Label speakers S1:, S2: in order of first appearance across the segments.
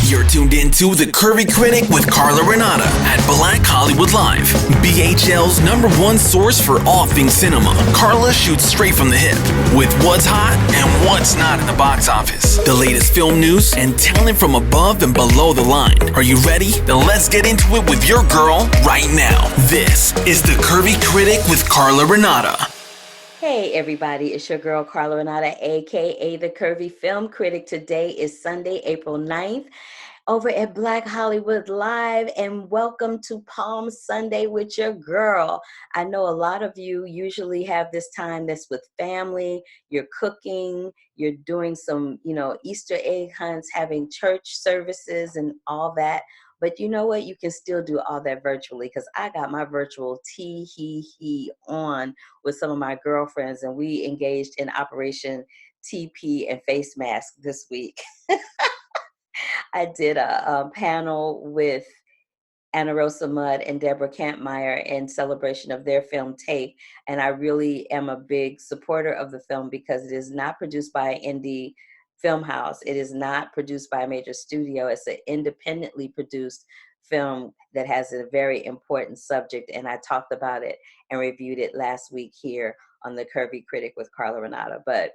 S1: You're tuned into The Curvy Critic with Carla Renata at Black Hollywood Live, BHL's #1 source for all things cinema. Carla shoots straight from the hip with what's hot and what's not in the box office, the latest film news, and talent from above and below the line. Are you ready? Then let's get into it with your girl right now. This is The Curvy Critic with Carla Renata.
S2: Hey everybody, it's your girl Carla Renata, aka the Curvy Film Critic. Today is Sunday, April 9th, over at Black Hollywood Live, and welcome to Palm Sunday with your girl. I know a lot of you usually have this time that's with family, you're cooking, you're doing some, Easter egg hunts, having church services and all that. But you know what? You can still do all that virtually, because I got my virtual he on with some of my girlfriends, and we engaged in Operation TP and face mask this week. I did a panel with Anna Rosa Mudd and Deborah Kampmeyer in celebration of their film Tape. And I really am a big supporter of the film because it is not produced by an indie film house. It is not produced by a major studio. It's an independently produced film that has a very important subject. And I talked about it and reviewed it last week here on The Curvy Critic with Carla Renata. But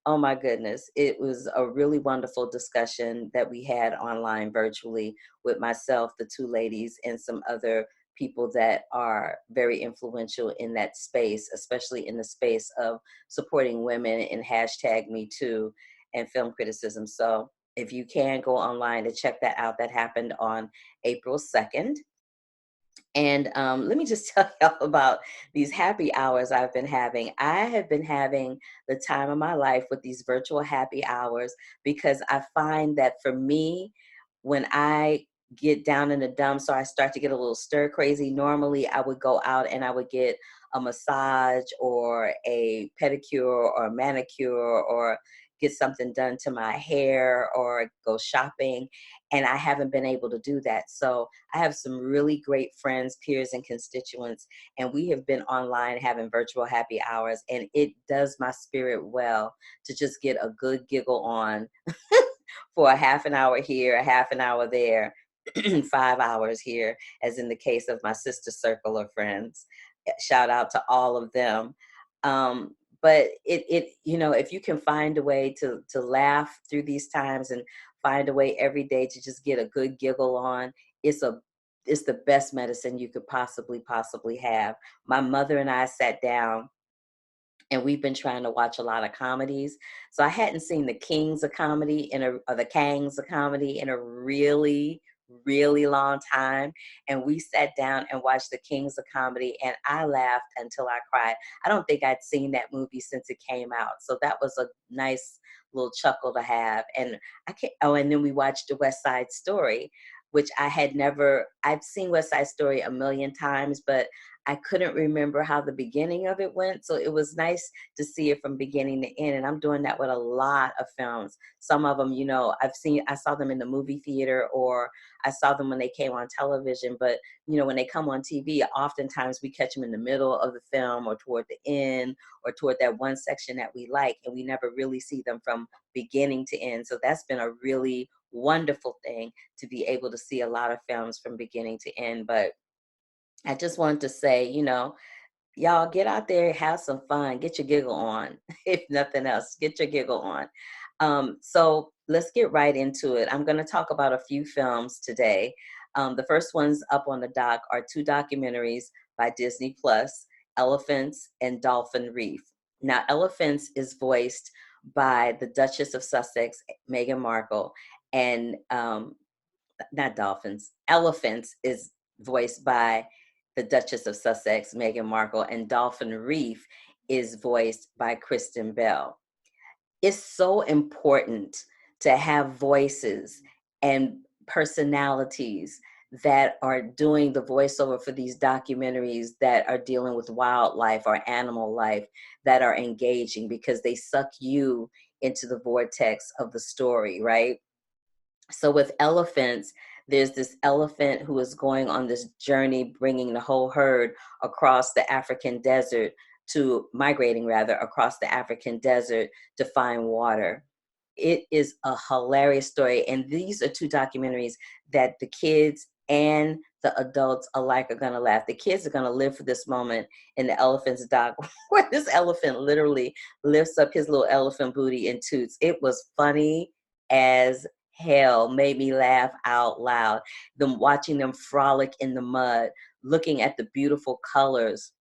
S2: oh my goodness, it was a really wonderful discussion that we had online virtually with myself, the two ladies, and some other people that are very influential in that space, especially in the space of supporting women in #MeToo and film criticism. So if you can go online to check that out, that happened on April 2nd. And let me just tell y'all about these happy hours I've been having. I have been having the time of my life with these virtual happy hours, because I find that for me, when I get down in the dumps, or I start to get a little stir crazy, normally I would go out and I would get a massage or a pedicure or a manicure, or get something done to my hair, or go shopping. And I haven't been able to do that. So I have some really great friends, peers, and constituents, and we have been online having virtual happy hours, and it does my spirit well to just get a good giggle on for a half an hour here, a half an hour there, 5 hours here, as in the case of my sister circle of friends. Shout out to all of them. But if you can find a way to laugh through these times and find a way every day to just get a good giggle on, it's the best medicine you could possibly have. My mother and I sat down, and we've been trying to watch a lot of comedies. So I hadn't seen the Kings of Comedy or the Kangs of Comedy in a really, really long time. And we sat down and watched the Kings of Comedy, and I laughed until I cried. I don't think I'd seen that movie since it came out. So that was a nice little chuckle to have. And and then we watched The West Side Story, which I've seen West Side Story a million times, but I couldn't remember how the beginning of it went. So it was nice to see it from beginning to end. And I'm doing that with a lot of films. Some of them, I saw them in the movie theater, or I saw them when they came on television. But, when they come on TV, oftentimes we catch them in the middle of the film, or toward the end, or toward that one section that we like. And we never really see them from beginning to end. So that's been a really wonderful thing, to be able to see a lot of films from beginning to end. But I just wanted to say, y'all get out there, have some fun, get your giggle on. If nothing else, get your giggle on. So let's get right into it. I'm going to talk about a few films today. The first ones up on the dock are 2 documentaries by Disney Plus, Elephants and Dolphin Reef. Now, Elephants is voiced by the Duchess of Sussex, Meghan Markle, and not Dolphins. Elephants is voiced by the Duchess of Sussex, Meghan Markle, and Dolphin Reef is voiced by Kristen Bell. It's so important to have voices and personalities that are doing the voiceover for these documentaries that are dealing with wildlife or animal life, that are engaging, because they suck you into the vortex of the story, right? So with Elephants, there's this elephant who is going on this journey, bringing the whole herd across the African desert, migrating across the African desert to find water. it is a hilarious story. And these are two documentaries that the kids and the adults alike are going to laugh. The kids are going to live for this moment in the elephant's doc, where this elephant literally lifts up his little elephant booty and toots. It was funny as hell, made me laugh out loud. Them watching them frolic in the mud, looking at the beautiful colors,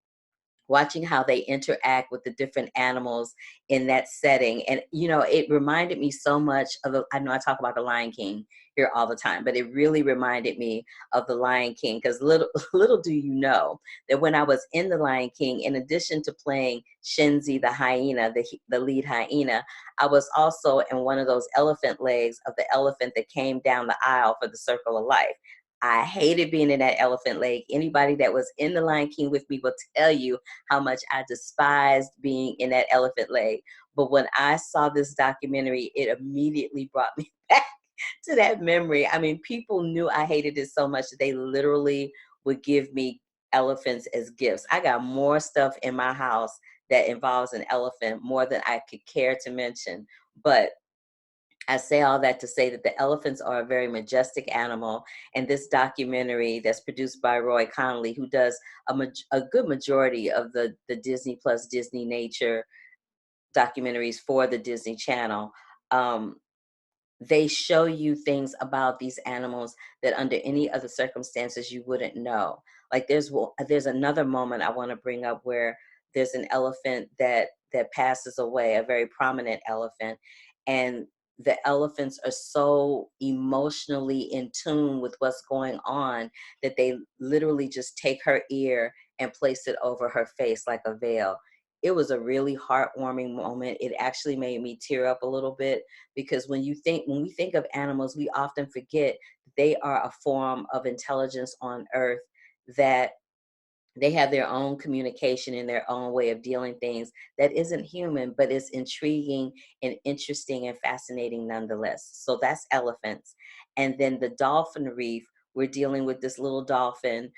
S2: watching how they interact with the different animals in that setting. And, you know, it reminded me so much of, I know I talk about the Lion King here all the time, but it really reminded me of the Lion King, because little do you know that when I was in the Lion King, in addition to playing Shenzi the hyena, the lead hyena, I was also in one of those elephant legs of the elephant that came down the aisle for the Circle of Life. I hated being in that elephant leg. Anybody that was in the Lion King with me will tell you how much I despised being in that elephant leg. But when I saw this documentary, it immediately brought me back to that memory. I mean, people knew I hated it so much that they literally would give me elephants as gifts. I got more stuff in my house that involves an elephant, more than I could care to mention. But I say all that to say that the elephants are a very majestic animal, and this documentary that's produced by Roy Connolly, who does a good majority of the Disney Plus Disney Nature documentaries for the Disney Channel, they show you things about these animals that under any other circumstances you wouldn't know. Like there's another moment I want to bring up where there's an elephant that passes away, a very prominent elephant, and the elephants are so emotionally in tune with what's going on that they literally just take her ear and place it over her face like a veil. It was a really heartwarming moment. It actually made me tear up a little bit, because when we think of animals, we often forget they are a form of intelligence on earth, that they have their own communication and their own way of dealing things that isn't human, but is intriguing and interesting and fascinating nonetheless. So that's elephants. And then the dolphin reef, we're dealing with this little dolphin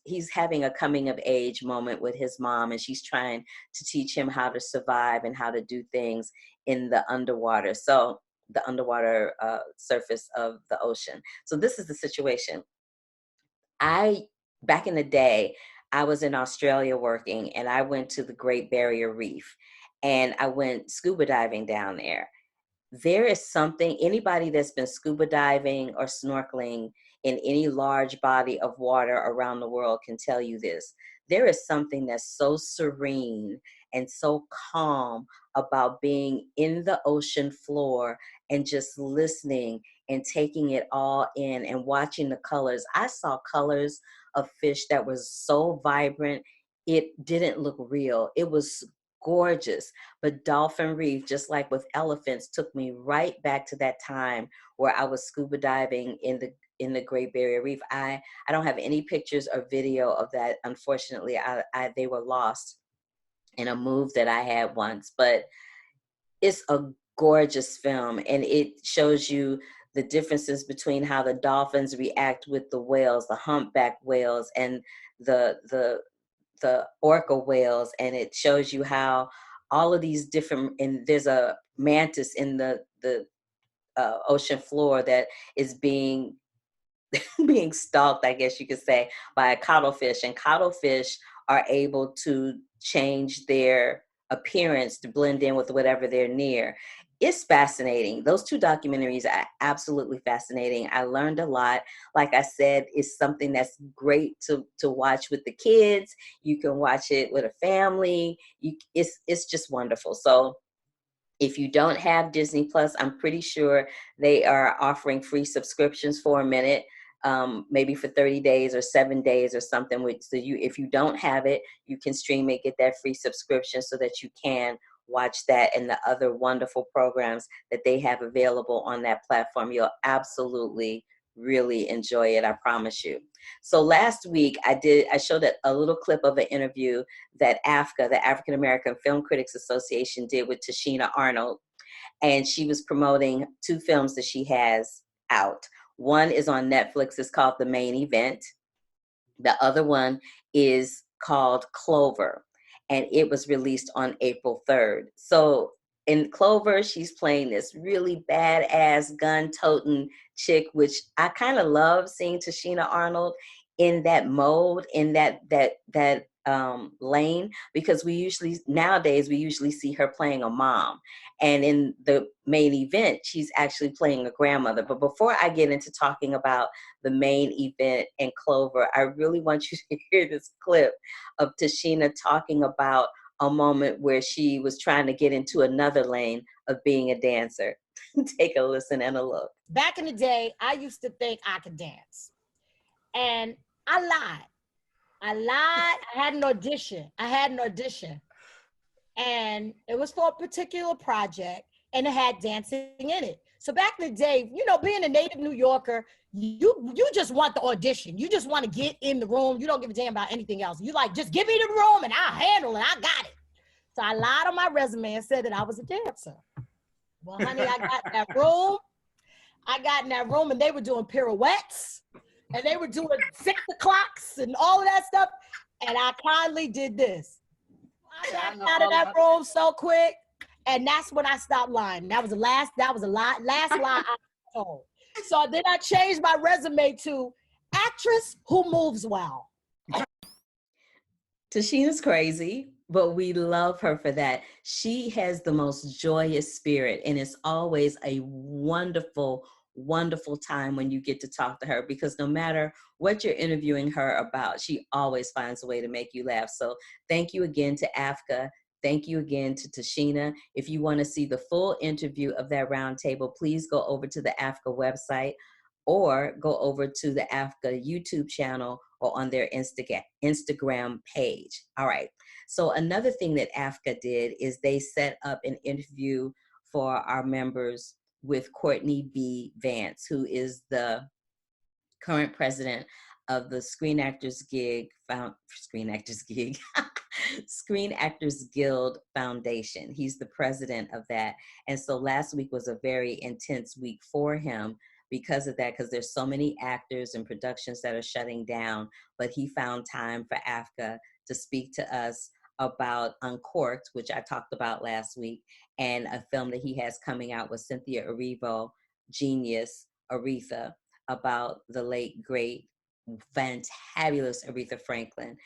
S2: he's having a coming of age moment with his mom, and she's trying to teach him how to survive and how to do things in the underwater. So the underwater surface of the ocean. So this is the situation. Back in the day, I was in Australia working, and I went to the Great Barrier Reef, and I went scuba diving down there. There is something, anybody that's been scuba diving or snorkeling in any large body of water around the world can tell you this. There is something that's so serene and so calm about being in the ocean floor and just listening and taking it all in and watching the colors. I saw colors of fish that was so vibrant, it didn't look real. It was gorgeous. But Dolphin Reef, just like with elephants, took me right back to that time where I was scuba diving in the Great Barrier Reef. I don't have any pictures or video of that. Unfortunately, they were lost in a move that I had once. But it's a gorgeous film, and it shows you the differences between how the dolphins react with the whales, the humpback whales, and the orca whales, and it shows you how all of these different, and there's a mantis in the ocean floor that is being being stalked, I guess you could say, by a cuttlefish. And cuttlefish are able to change their appearance to blend in with whatever they're near. It's fascinating. Those two documentaries are absolutely fascinating. I learned a lot. Like I said, it's something that's great to watch with the kids. You can watch it with a family. It's just wonderful. So if you don't have Disney Plus, I'm pretty sure they are offering free subscriptions for a minute, maybe for 30 days or 7 days or something. So if you don't have it, you can stream it, get that free subscription so that you can watch that and the other wonderful programs that they have available on that platform. You'll absolutely really enjoy it, I promise you. So last week I showed a little clip of an interview that AAFCA, the African American Film Critics Association, did with Tashina Arnold, and she was promoting two films that she has out. One is on Netflix, it's called The Main Event. The other one is called Clover, and it was released on April 3rd. So in Clover, she's playing this really badass gun-toting chick, which I kind of love seeing Tashina Arnold in that mode, in that lane, because nowadays we usually see her playing a mom, and in the main event she's actually playing a grandmother. But before I get into talking about the main event in Clover, I really want you to hear this clip of Tashina talking about a moment where she was trying to get into another lane of being a dancer. Take a listen and a look.
S3: Back in the day, I used to think I could dance. And I lied. I had an audition. And it was for a particular project, and it had dancing in it. So back in the day, you know, being a native New Yorker, you just want the audition. You just want to get in the room. You don't give a damn about anything else. You like, just give me the room and I'll handle it. I got it. So I lied on my resume and said that I was a dancer. Well, honey, I got in that room and they were doing pirouettes and they were doing 6 o'clocks and all of that stuff. And I kindly did this. I got out of that room so quick. And that's when I stopped lying. That was the last lie I told. So then I changed my resume to actress who moves well.
S2: Tashina's crazy, but we love her for that. She has the most joyous spirit, and it's always a wonderful, wonderful time when you get to talk to her, because no matter what you're interviewing her about, she always finds a way to make you laugh. So thank you again to AFCA. Thank you again to Tashina. If you want to see the full interview of that roundtable, please go over to the AFCA website or go over to the AFCA YouTube channel or on their Instagram page. All right. So another thing that AFCA did is they set up an interview for our members with Courtney B. Vance, who is the current president of the Screen Actors Guild Foundation. He's the president of that. And so last week was a very intense week for him because of that, because there's so many actors and productions that are shutting down, but he found time for AFCA to speak to us about Uncorked, which I talked about last week, and a film that he has coming out with Cynthia Erivo, genius Aretha, about the late, great, fantabulous Aretha Franklin.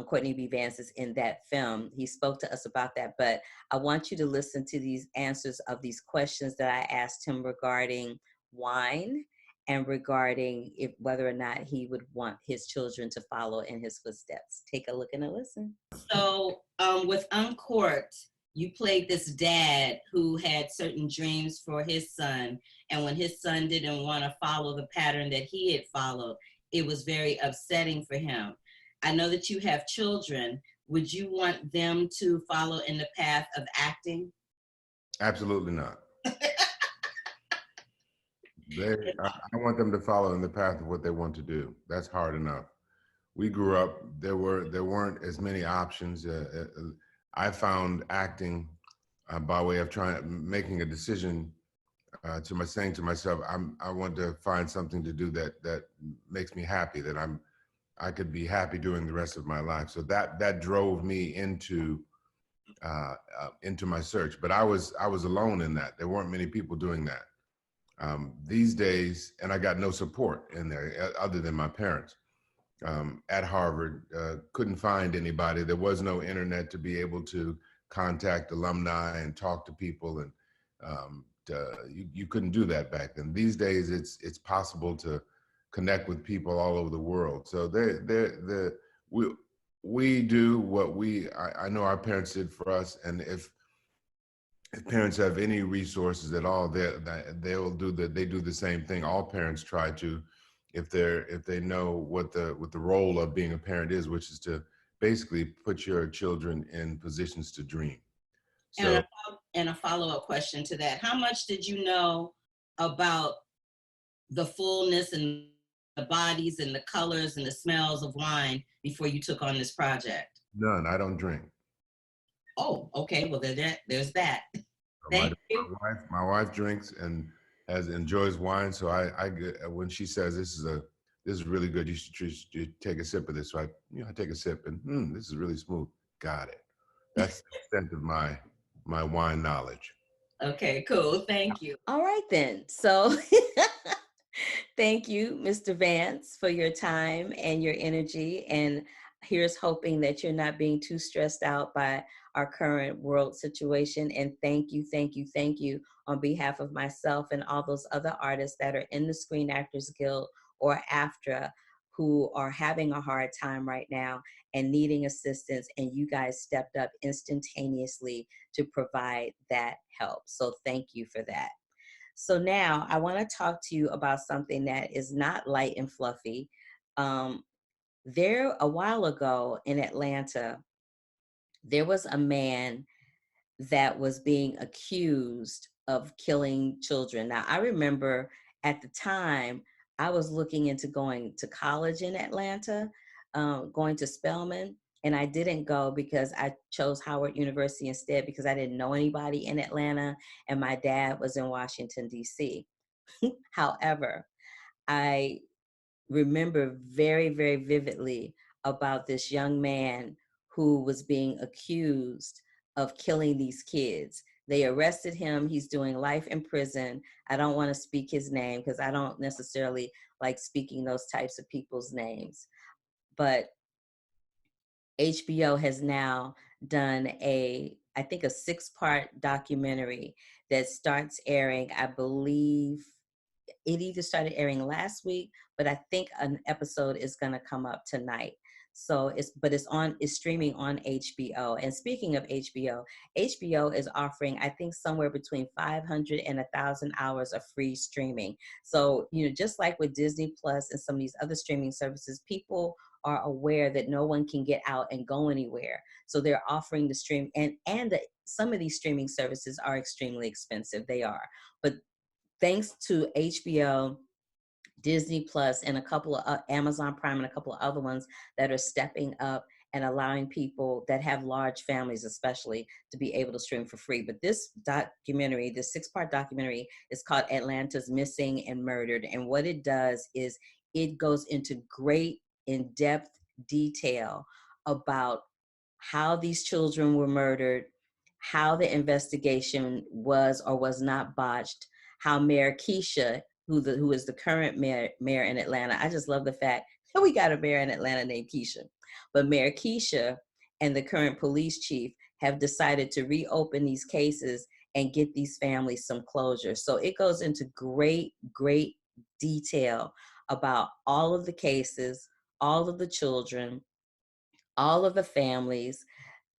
S2: Courtney B. Vance is in that film. He spoke to us about that, but I want you to listen to these answers of these questions that I asked him regarding wine and regarding whether or not he would want his children to follow in his footsteps. Take a look and a listen. So with Uncorked, you played this dad who had certain dreams for his son, and when his son didn't want to follow the pattern that he had followed, it was very upsetting for him. I know that you have children. Would you want them to follow in the path of acting?
S4: Absolutely not. I want them to follow in the path of what they want to do. That's hard enough. We grew up, there weren't as many options. I found acting by way of making a decision saying to myself, I want to find something to do that makes me happy, that I could be happy doing the rest of my life. So that drove me into my search. But I was alone in that. There weren't many people doing that. These days, and I got no support in there other than my parents. At Harvard, couldn't find anybody. There was no internet to be able to contact alumni and talk to people, and you couldn't do that back then. These days, it's possible to connect with people all over the world. So we do what I know our parents did for us, and if parents have any resources at all, they do the same thing. All parents try to, if they know what the role of being a parent is, which is to basically put your children in positions to dream. So,
S2: and a follow-up question to that: how much did you know about the fullness and the bodies and the colors and the smells of wine before you took on this project?
S4: None. I don't drink.
S2: Oh, okay. Well, there's that. Thank you.
S4: My wife drinks and enjoys wine. So I when she says this is really good, you should take a sip of this. So I take a sip and this is really smooth. Got it. That's the extent of my wine knowledge.
S2: Okay, cool. Thank you. All right, then. So thank you, Mr. Vance, for your time and your energy. And here's hoping that you're not being too stressed out by our current world situation. And thank you, thank you, thank you on behalf of myself and all those other artists that are in the Screen Actors Guild or AFTRA who are having a hard time right now and needing assistance. And you guys stepped up instantaneously to provide that help. So thank you for that. So now I want to talk to you about something that is not light and fluffy. There, a while ago in Atlanta, there was a man that was being accused of killing children. Now, I remember at the time I was looking into going to college in Atlanta, going to Spelman, and I didn't go because I chose Howard University instead because I didn't know anybody in Atlanta and my dad was in Washington, D.C. However, I remember very, very vividly about this young man who was being accused of killing these kids. They arrested him. He's doing life in prison. I don't want to speak his name because I don't necessarily like speaking those types of people's names. But HBO has now done I think a 6-part documentary that starts airing, I believe, it either started airing last week, but I think an episode is going to come up tonight. So it's streaming on HBO. And speaking of HBO is offering, I think, somewhere between 500 and 1,000 hours of free streaming. So, just like with Disney Plus and some of these other streaming services, people are aware that no one can get out and go anywhere. So they're offering the stream, some of these streaming services are extremely expensive. They are, but thanks to HBO, Disney Plus, and a couple of Amazon Prime and a couple of other ones that are stepping up and allowing people that have large families especially to be able to stream for free. But this documentary, this 6-part documentary, is called Atlanta's Missing and Murdered. And what it does is it goes into great in-depth detail about how these children were murdered, how the investigation was or was not botched, how Mayor Keisha, who is the current mayor in Atlanta. I just love the fact that we got a mayor in Atlanta named Keisha. But Mayor Keisha and the current police chief have decided to reopen these cases and get these families some closure. So it goes into great, great detail about all of the cases, all of the children, all of the families,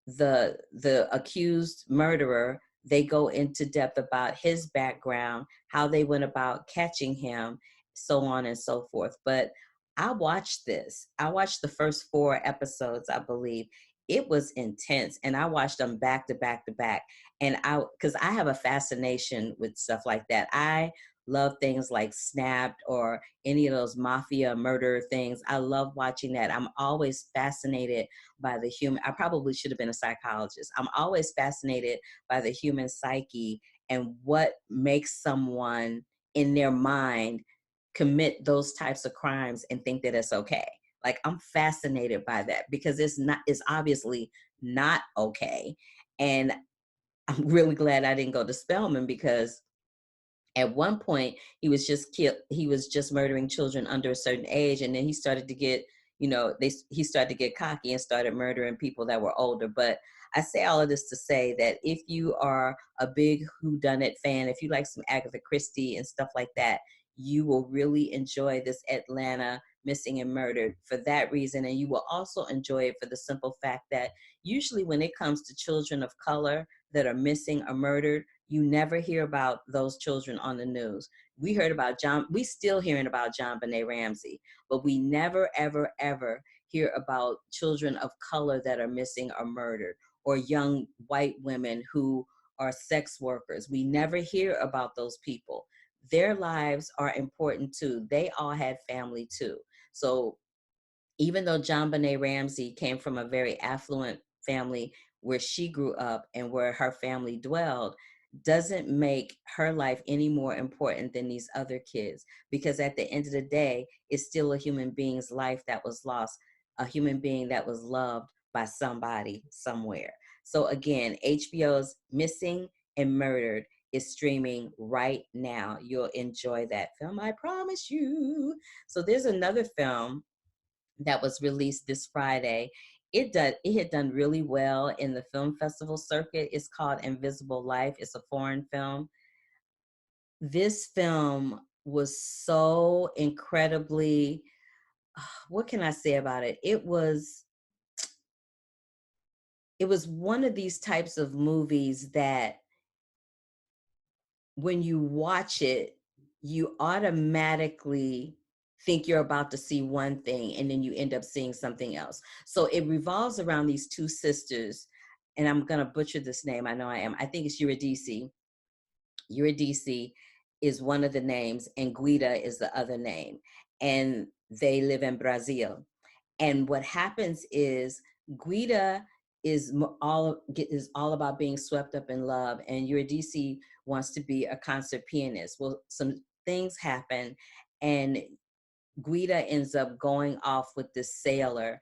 S2: the accused murderer. They go into depth about his background, how they went about catching him, so on and so forth. But I watched this. I watched the first 4 episodes, I believe. It was intense, and I watched them back to back to back. And because I have a fascination with stuff like that. I love things like Snapped or any of those mafia murder things. I love watching that. I'm always fascinated by the human. I probably should have been a psychologist. I'm always fascinated by the human psyche and what makes someone in their mind commit those types of crimes and think that it's okay. Like, I'm fascinated by that because it's obviously not okay. And I'm really glad I didn't go to Spelman because at one point he was just murdering children under a certain age, and then he started to get he started to get cocky and started murdering people that were older. But I say all of this to say that if you are a big whodunit fan, if you like some Agatha Christie and stuff like that, you will really enjoy this Atlanta Missing and Murdered for that reason. And you will also enjoy it for the simple fact that usually when it comes to children of color that are missing or murdered, you never hear about those children on the news. We still hearing about JonBenet Ramsey, but we never, ever, ever hear about children of color that are missing or murdered, or young white women who are sex workers. We never hear about those people. Their lives are important too. They all had family too. So even though JonBenet Ramsey came from a very affluent family where she grew up and where her family dwelled, doesn't make her life any more important than these other kids, because at the end of the day, it's still a human being's life that was lost, a human being that was loved by somebody somewhere. So again, HBO's Missing and Murdered is streaming right now. You'll enjoy that film, I promise you. So there's another film that was released this Friday. It had done really well in the film festival circuit. It's called Invisible Life. It's a foreign film. This film was so incredibly, what can I say about it? It was one of these types of movies that when you watch it, you automatically think you're about to see one thing and then you end up seeing something else. So it revolves around these two sisters, and I'm going to butcher this name. I know I am. I think it's Eurydice. Eurydice is one of the names, and Guida is the other name. And they live in Brazil. And what happens is Guida is all about being swept up in love, and Eurydice wants to be a concert pianist. Well, some things happen, and Guida ends up going off with this sailor.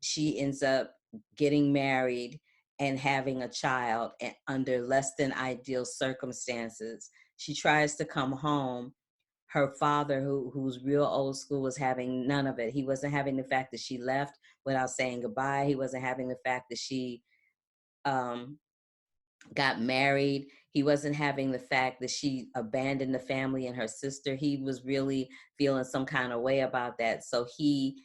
S2: She ends up getting married and having a child under less than ideal circumstances. She tries to come home. Her father, who's real old school, was having none of it. He wasn't having the fact that she left without saying goodbye. He wasn't having the fact that she got married. He wasn't having the fact that she abandoned the family and her sister. He was really feeling some kind of way about that. So he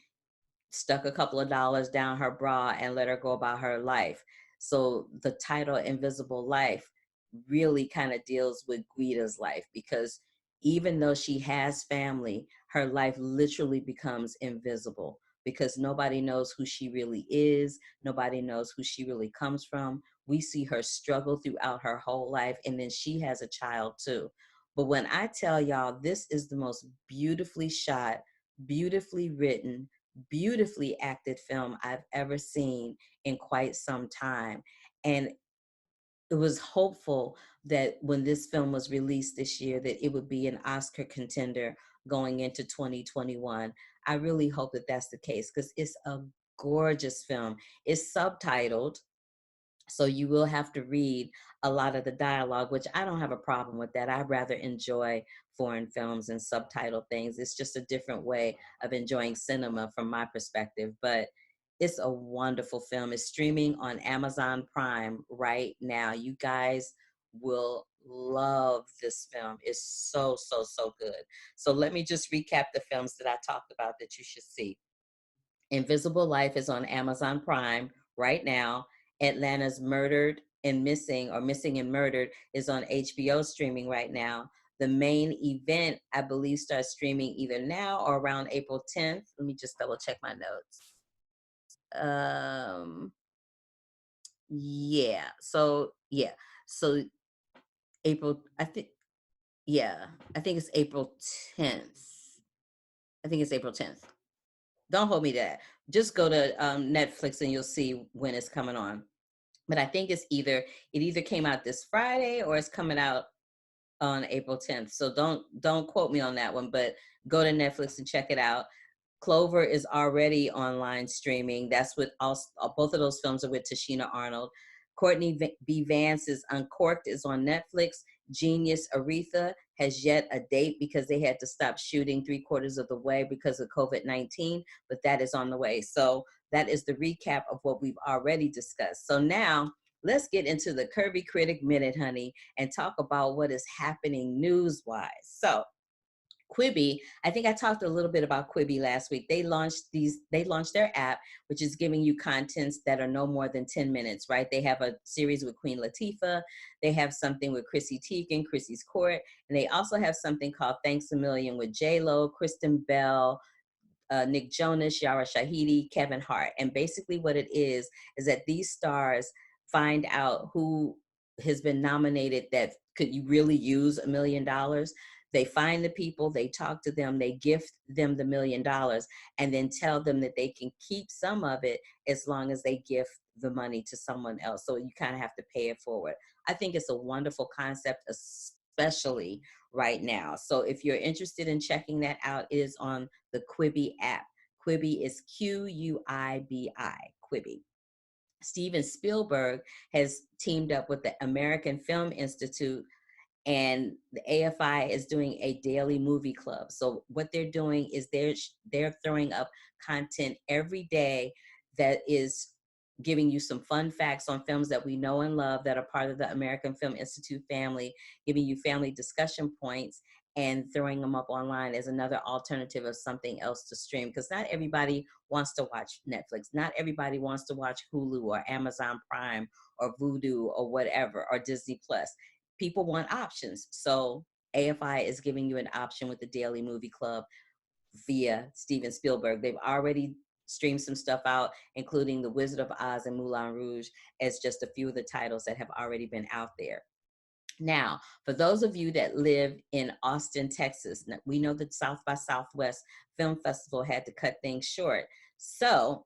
S2: stuck a couple of dollars down her bra and let her go about her life. So the title Invisible Life really kind of deals with Guida's life, because even though she has family, her life literally becomes invisible because nobody knows who she really is. Nobody knows who she really comes from. We see her struggle throughout her whole life, and then she has a child too. But when I tell y'all, this is the most beautifully shot, beautifully written, beautifully acted film I've ever seen in quite some time. And it was hopeful that when this film was released this year, that it would be an Oscar contender going into 2021. I really hope that that's the case, because it's a gorgeous film. It's subtitled, so you will have to read a lot of the dialogue, which I don't have a problem with that. I rather enjoy foreign films and subtitle things. It's just a different way of enjoying cinema from my perspective. But it's a wonderful film. It's streaming on Amazon Prime right now. You guys will love this film. It's so, so, so good. So let me just recap the films that I talked about that you should see. Invisible Life is on Amazon Prime right now. Atlanta's Murdered and Missing, or Missing and Murdered, is on HBO streaming right now. The Main Event, I believe, starts streaming either now or around April 10th. Let me just double check my notes. Yeah. So April, I think it's April 10th. I think it's April 10th. Don't hold me to that. Just go to Netflix and you'll see when it's coming on. But I think it either came out this Friday or it's coming out on April 10th. So don't quote me on that one, but go to Netflix and check it out. Clover is already online streaming. That's with both of those films are with Tashina Arnold. Courtney B. Vance's Uncorked is on Netflix. Genius Aretha has yet a date because they had to stop shooting 3/4 of the way because of COVID-19, but that is on the way. So that is the recap of what we've already discussed. So now let's get into the Curvy Critic Minute, honey, and talk about what is happening news-wise. So Quibi, I think I talked a little bit about Quibi last week. They launched their app, which is giving you contents that are no more than 10 minutes, right? They have a series with Queen Latifah. They have something with Chrissy Teigen, Chrissy's Court. And they also have something called Thanks a Million with J-Lo, Kristen Bell, Nick Jonas, Yara Shahidi, Kevin Hart. And basically what it is that these stars find out who has been nominated that could you really use $1 million. They find the people, they talk to them, they gift them the $1 million, and then tell them that they can keep some of it as long as they gift the money to someone else. So you kind of have to pay it forward. I think it's a wonderful concept, especially right now. So if you're interested in checking that out, it is on the Quibi app. Quibi is Q-U-I-B-I, Quibi. Steven Spielberg has teamed up with the American Film Institute and the AFI is doing a daily movie club. So what they're doing is they're throwing up content every day that is giving you some fun facts on films that we know and love that are part of the American Film Institute family, giving you family discussion points, and throwing them up online as another alternative of something else to stream. Because not everybody wants to watch Netflix. Not everybody wants to watch Hulu or Amazon Prime or Vudu or whatever, or Disney Plus. People want options. So AFI is giving you an option with the Daily Movie Club via Steven Spielberg. They've already streamed some stuff out, including The Wizard of Oz and Moulin Rouge, as just a few of the titles that have already been out there. Now, for those of you that live in Austin, Texas, we know that South by Southwest Film Festival had to cut things short. So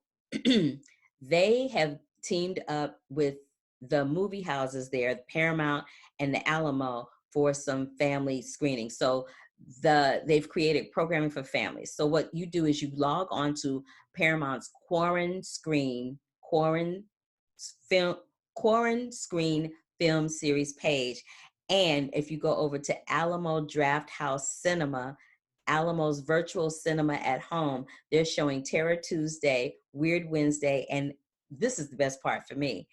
S2: they have teamed up with the movie houses there, Paramount and the Alamo, for some family screening. So they've created programming for families. So what you do is you log on to Paramount's Quarren Screen Film Series page. And if you go over to Alamo Draft House Cinema, Alamo's virtual cinema at home, they're showing Terror Tuesday, Weird Wednesday, and this is the best part for me.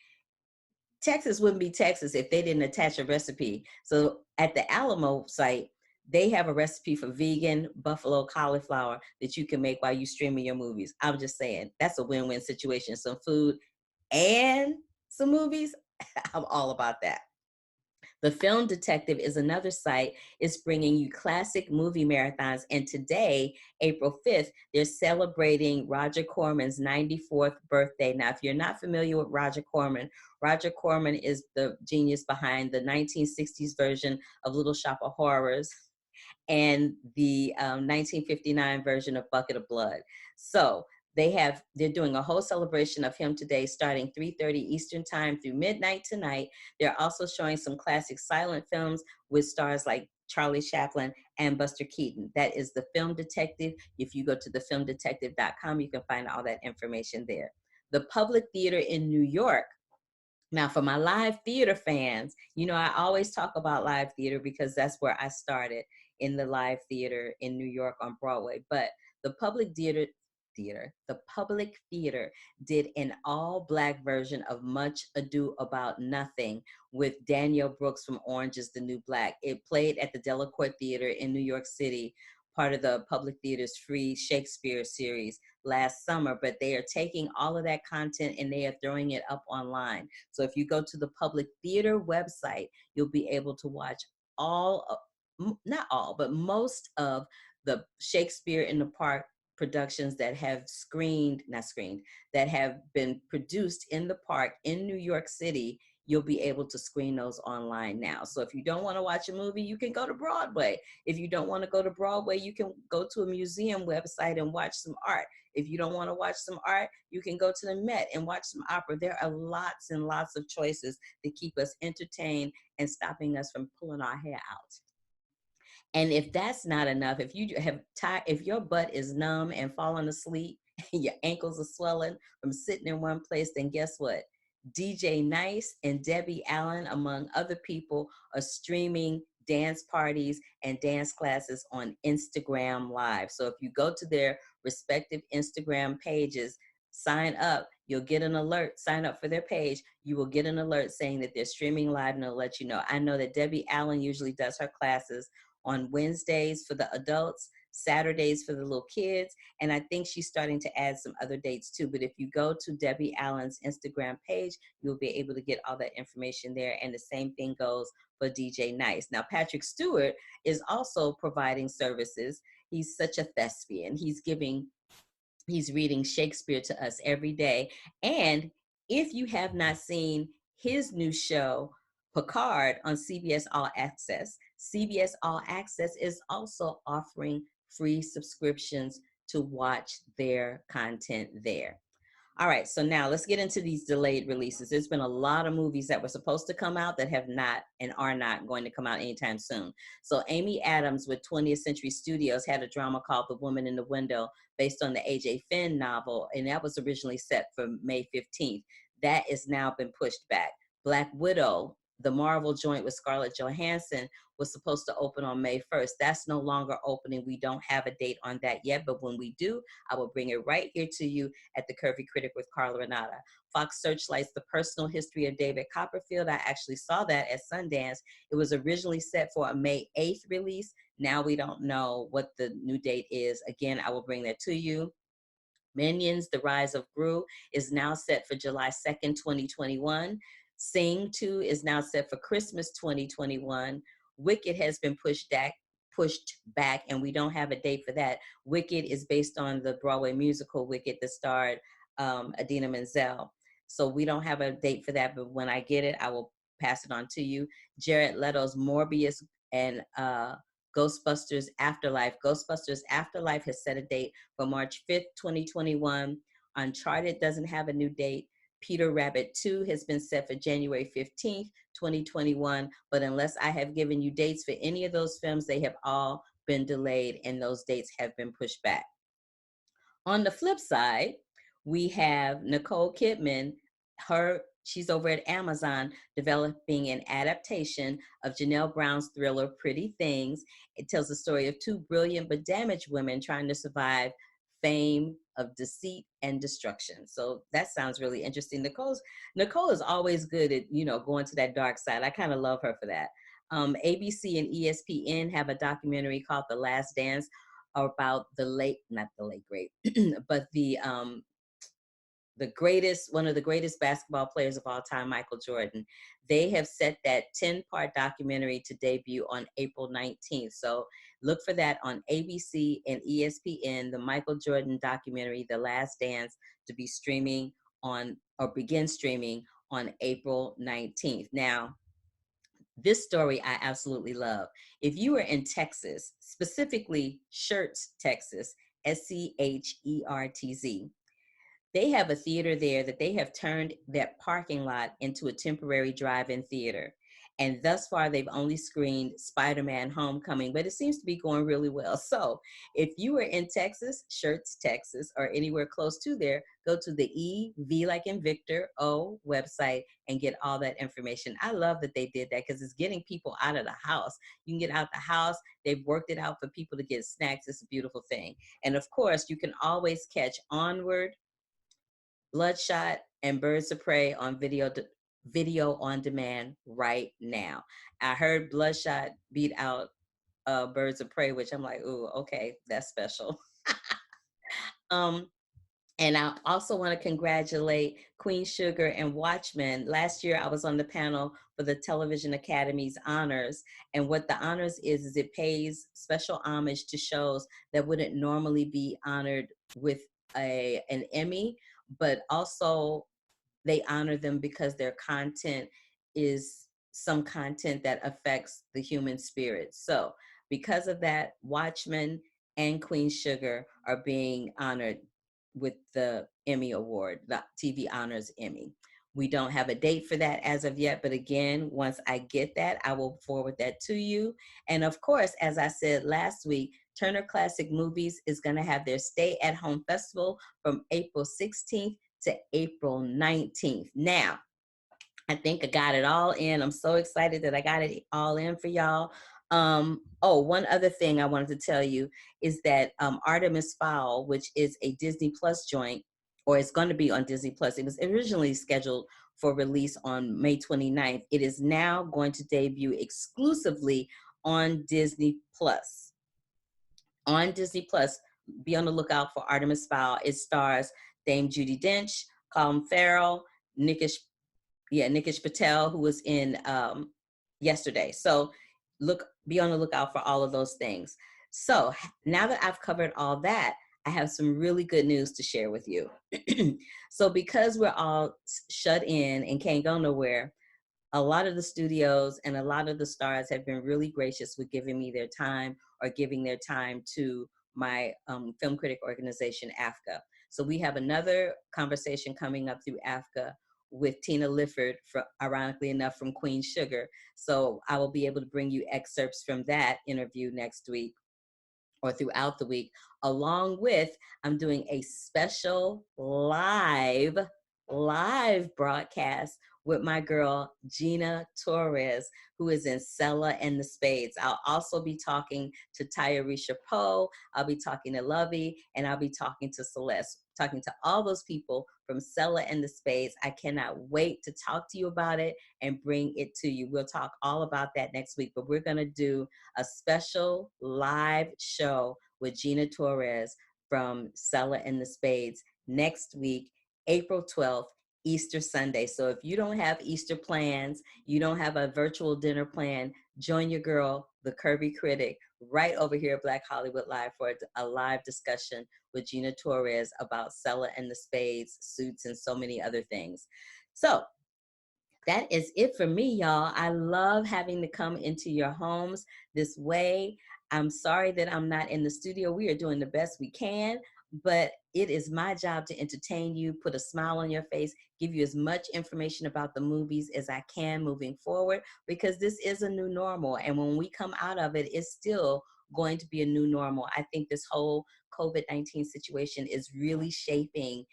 S2: Texas wouldn't be Texas if they didn't attach a recipe. So at the Alamo site, they have a recipe for vegan buffalo cauliflower that you can make while you streaming your movies. I'm just saying, that's a win-win situation. Some food and some movies, I'm all about that. The Film Detective is another site. It's bringing you classic movie marathons. And today, April 5th, they're celebrating Roger Corman's 94th birthday. Now, if you're not familiar with Roger Corman is the genius behind the 1960s version of Little Shop of Horrors and the 1959 version of Bucket of Blood. So they're doing a whole celebration of him today, starting 3:30 Eastern time through midnight tonight. They're also showing some classic silent films with stars like Charlie Chaplin and Buster Keaton. That is The Film Detective. If you go to thefilmdetective.com, you can find all that information there. The Public Theater in New York. Now, for my live theater fans, you know, I always talk about live theater because that's where I started, in the live theater in New York on Broadway. But the Public Theater did an all-Black version of Much Ado About Nothing with Danielle Brooks from Orange is the New Black. It played at the Delacorte Theater in New York City, part of the Public Theater's free Shakespeare series last summer, but they are taking all of that content and they are throwing it up online. So if you go to the Public Theater website, you'll be able to watch not all, but most of the Shakespeare in the Park productions that have that have been produced in the park in New York City. You'll be able to screen those online now. So if you don't want to watch a movie, you can go to Broadway. If you don't want to go to Broadway, you can go to a museum website and watch some art. If you don't want to watch some art, you can go to the Met and watch some opera. There are lots and lots of choices to keep us entertained and stopping us from pulling our hair out. And if that's not enough, if your butt is numb and falling asleep, and your ankles are swelling from sitting in one place, then guess what? DJ Nice and Debbie Allen, among other people, are streaming dance parties and dance classes on Instagram Live. So if you go to their respective Instagram pages, sign up, you'll get an alert. Sign up for their page. You will get an alert saying that they're streaming live, and it'll let you know. I know that Debbie Allen usually does her classes on Wednesdays for the adults, Saturdays for the little kids, and I think she's starting to add some other dates too. But if you go to Debbie Allen's Instagram page, you'll be able to get all that information there, and the same thing goes for DJ Nice. Now, Patrick Stewart is also providing services. He's such a thespian. He's reading Shakespeare to us every day. And if you have not seen his new show, Picard, on CBS All Access, CBS All Access is also offering free subscriptions to watch their content there. All right, so now let's get into these delayed releases. There's been a lot of movies that were supposed to come out that have not and are not going to come out anytime soon. So Amy Adams with 20th Century Studios had a drama called The Woman in the Window based on the A.J. Finn novel, and that was originally set for May 15th. That has now been pushed back. Black Widow the Marvel joint with Scarlett Johansson was supposed to open on May 1st. That's no longer opening. We don't have a date on that yet, but when we do, I will bring it right here to you at the Curvy Critic with Carla Renata. Fox searchlights the personal history of David Copperfield. I actually saw that at Sundance. It was originally set for a May 8th release. Now we don't know what the new date is. Again, I will bring that to you. Minions, The Rise of Gru is now set for July 2nd, 2021. Sing 2 is now set for Christmas 2021. Wicked has been pushed back, and we don't have a date for that. Wicked is based on the Broadway musical Wicked that starred Idina Menzel. So we don't have a date for that, but when I get it, I will pass it on to you. Jared Leto's Morbius and Ghostbusters Afterlife. Ghostbusters Afterlife has set a date for March 5th, 2021. Uncharted doesn't have a new date. Peter Rabbit 2 has been set for January 15th, 2021. But unless I have given you dates for any of those films, they have all been delayed and those dates have been pushed back. On the flip side, we have Nicole Kidman. She's over at Amazon developing an adaptation of Janelle Brown's thriller, Pretty Things. It tells the story of two brilliant but damaged women trying to survive fame of deceit and destruction. So that sounds really interesting. Nicole is always good at, going to that dark side. I kind of love her for that. ABC and ESPN have a documentary called The Last Dance about not the late great, but one of the greatest basketball players of all time, Michael Jordan. They have set that 10-part documentary to debut on April 19th. So look for that on ABC and ESPN, the Michael Jordan documentary, The Last Dance, to be begin streaming on April 19th. Now, this story I absolutely love. If you are in Texas, specifically Schertz, Texas, SCHERTZ, they have a theater there that they have turned that parking lot into a temporary drive-in theater. And thus far, they've only screened Spider-Man Homecoming, but it seems to be going really well. So if you are in Texas, Schertz, Texas, or anywhere close to there, go to the EV like in Victor O website and get all that information. I love that they did that because it's getting people out of the house. You can get out the house. They've worked it out for people to get snacks. It's a beautiful thing. And of course, you can always catch Onward, Bloodshot, and Birds of Prey on video on demand right now. I heard Bloodshot beat out Birds of Prey, which I'm like, ooh, okay, that's special. And I also want to congratulate Queen Sugar and Watchmen. Last year, I was on the panel for the Television Academy's honors. And what the honors is it pays special homage to shows that wouldn't normally be honored with an Emmy, but also they honor them because their content is some content that affects the human spirit. So because of that, Watchmen and Queen Sugar are being honored with the Emmy Award, the TV Honors Emmy. We don't have a date for that as of yet, but again, once I get that, I will forward that to you. And of course, as I said last week, Turner Classic Movies is going to have their Stay at Home Festival from April 16th to April 19th. Now, I think I got it all in. I'm so excited that I got it all in for y'all. One other thing I wanted to tell you is that Artemis Fowl, which is a Disney Plus joint, or it's going to be on Disney Plus. It was originally scheduled for release on May 29th. It is now going to debut exclusively on Disney Plus. On Disney Plus, be on the lookout for Artemis Fowl. It stars Dame Judi Dench, Colin Farrell, Nikesh Patel, who was in Yesterday. So be on the lookout for all of those things. So now that I've covered all that, I have some really good news to share with you. So because we're all shut in and can't go nowhere, a lot of the studios and a lot of the stars have been really gracious with giving me their time or giving their time to my film critic organization, AFCA. So we have another conversation coming up through AFCA with Tina Lifford, ironically enough, from Queen Sugar. So I will be able to bring you excerpts from that interview next week or throughout the week, along with I'm doing a special live broadcast with my girl, Gina Torres, who is in Sella and the Spades. I'll also be talking to Tyarisha Poe. I'll be talking to Lovey, and I'll be talking to Celeste, talking to all those people from Sella and the Spades. I cannot wait to talk to you about it and bring it to you. We'll talk all about that next week, but we're going to do a special live show with Gina Torres from Sella and the Spades next week, April 12th, Easter Sunday. So if you don't have Easter plans, you don't have a virtual dinner plan, join your girl, the Curvy Critic, right over here at Black Hollywood Live for a live discussion with Gina Torres about Sella and the Spades, Suits, and so many other things. So that is it for me, y'all. I love having to come into your homes this way. I'm sorry that I'm not in the studio. We are doing the best we can, but it is my job to entertain you, put a smile on your face, give you as much information about the movies as I can moving forward, because this is a new normal. And when we come out of it, it's still going to be a new normal. I think this whole COVID-19 situation is really shaping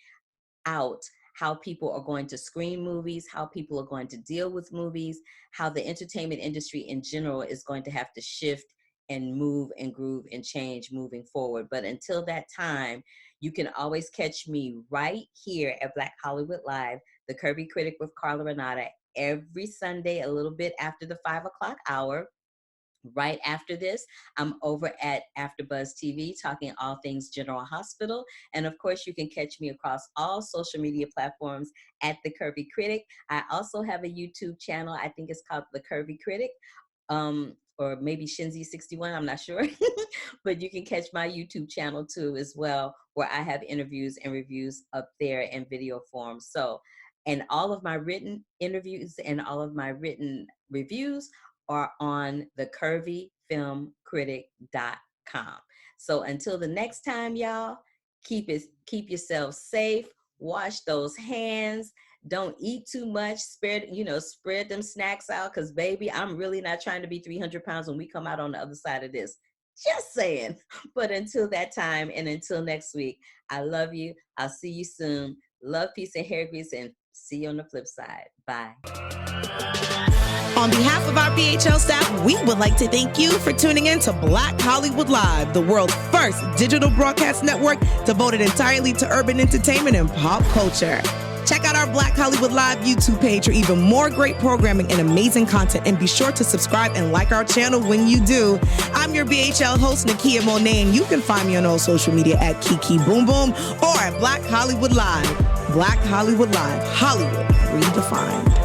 S2: out how people are going to screen movies, how people are going to deal with movies, how the entertainment industry in general is going to have to shift and move and groove and change moving forward. But until that time, you can always catch me right here at Black Hollywood Live, the Curvy Critic with Carla Renata, every Sunday, a little bit after the 5 o'clock hour. Right after this, I'm over at AfterBuzz TV talking all things General Hospital. And of course, you can catch me across all social media platforms at The Curvy Critic. I also have a YouTube channel. I think it's called The Curvy Critic, or maybe Shinzy61, I'm not sure. But you can catch my YouTube channel too as well, where I have interviews and reviews up there in video form. So, and all of my written interviews and all of my written reviews are on thecurvyfilmcritic.com. So until the next time, y'all, keep yourself safe, wash those hands, don't eat too much, spread them snacks out, because baby, I'm really not trying to be 300 pounds when we come out on the other side of this. Just saying. But until that time and until next week, I love you. I'll see you soon. Love, peace, and hair grease, and see you on the flip side. Bye.
S5: On behalf of our BHL staff, we would like to thank you for tuning in to Black Hollywood Live, the world's first digital broadcast network devoted entirely to urban entertainment and pop culture. Check out our Black Hollywood Live YouTube page for even more great programming and amazing content, and be sure to subscribe and like our channel when you do. I'm your BHL host, Nakia Monet, and you can find me on all social media at Kiki Boom Boom or at Black Hollywood Live. Black Hollywood Live, Hollywood redefined.